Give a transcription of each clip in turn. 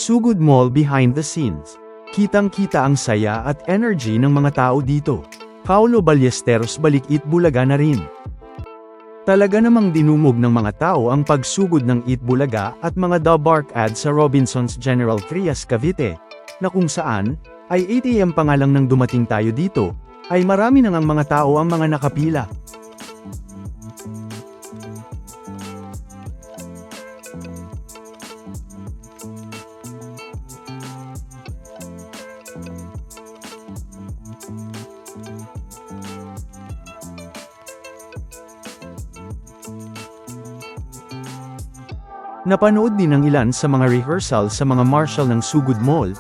Sugod Mall behind the scenes. Kitang-kita ang saya at energy ng mga tao dito. Paulo Ballesteros balik Itbulaga na rin. Talaga namang dinumog ng mga tao ang pagsugod ng Itbulaga at mga Dabark ads sa Robinsons General Trias Cavite, na kung saan, ay 8 AM pa nga lang nang dumating tayo dito, ay marami nang ang mga tao ang mga nakapila. Napanood din ng ilan sa mga rehearsal sa mga marshal ng Sugod Mall.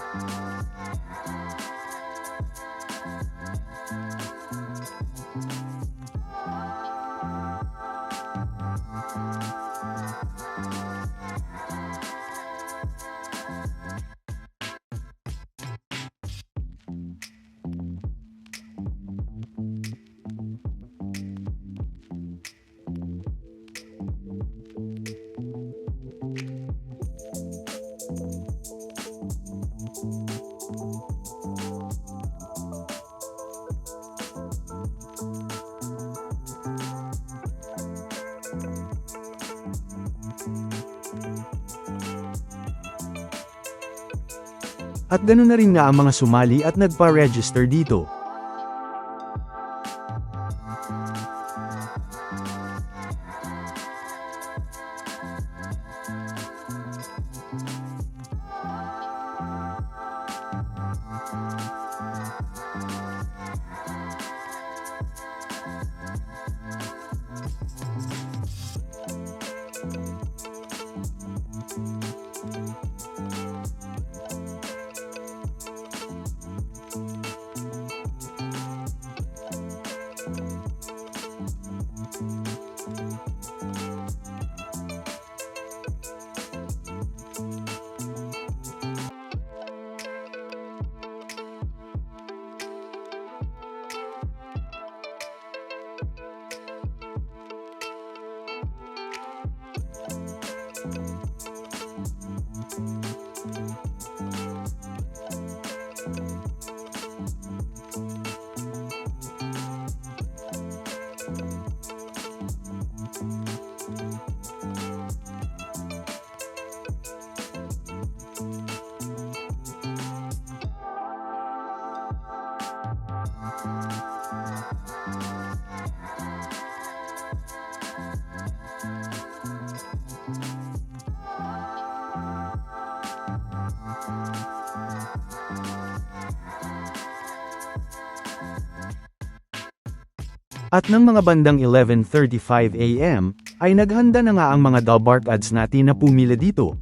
At ganoon na rin nga ang mga sumali at nagpa-register dito. At ng mga bandang 11:35 AM, ay naghanda na nga ang mga Dabark ads natin na pumila dito.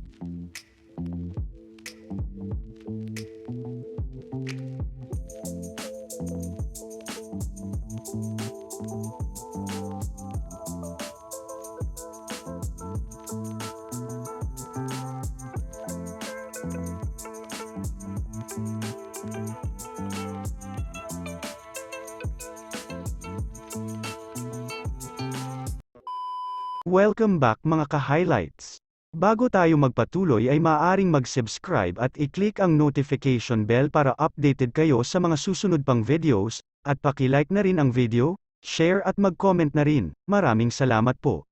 Welcome back mga ka-highlights. Bago tayo magpatuloy ay maaaring mag-subscribe at i-click ang notification bell para updated kayo sa mga susunod pang videos, at paki-like na rin ang video, share at mag-comment na rin. Maraming salamat po.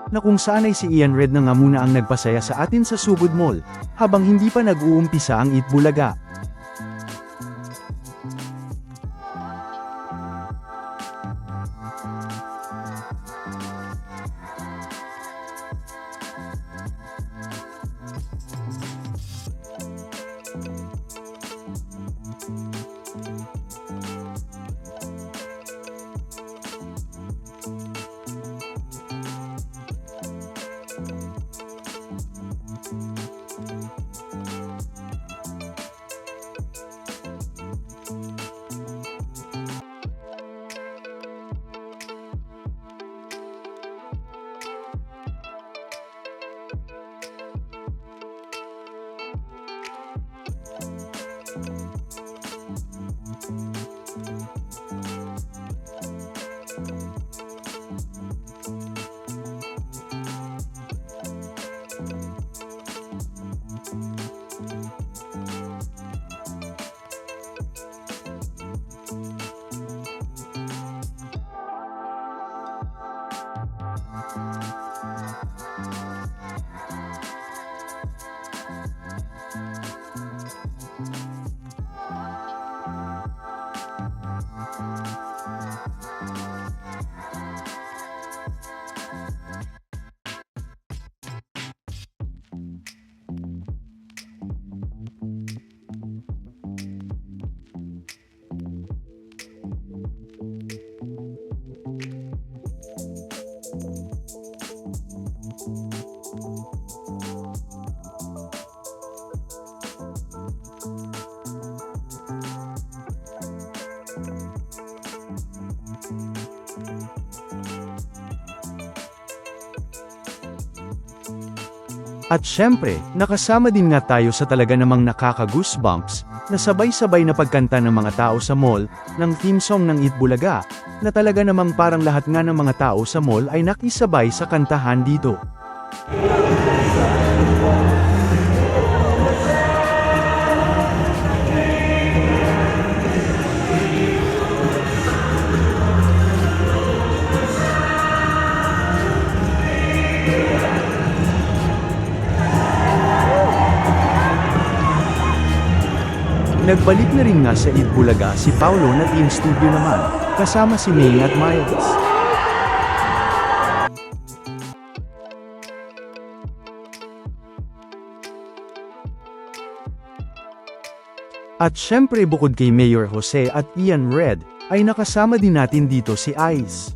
Na kung saan ay si Ian Red na nga muna ang nagpasaya sa atin sa Sugod Mall, habang hindi pa nag-uumpisa ang Itbulaga. At syempre, nakasama din nga tayo sa talaga namang nakaka-goosebumps, na sabay-sabay na pagkanta ng mga tao sa mall, ng theme song ng Itbulaga, na talaga namang parang lahat nga ng mga tao sa mall ay nakisabay sa kantahan dito. Nagbalik na rin nga sa Itbulaga si Paulo na in studio naman, kasama si Maine at Miles. At syempre bukod kay Mayor Jose at Ian Red, ay nakasama din natin dito si Ice.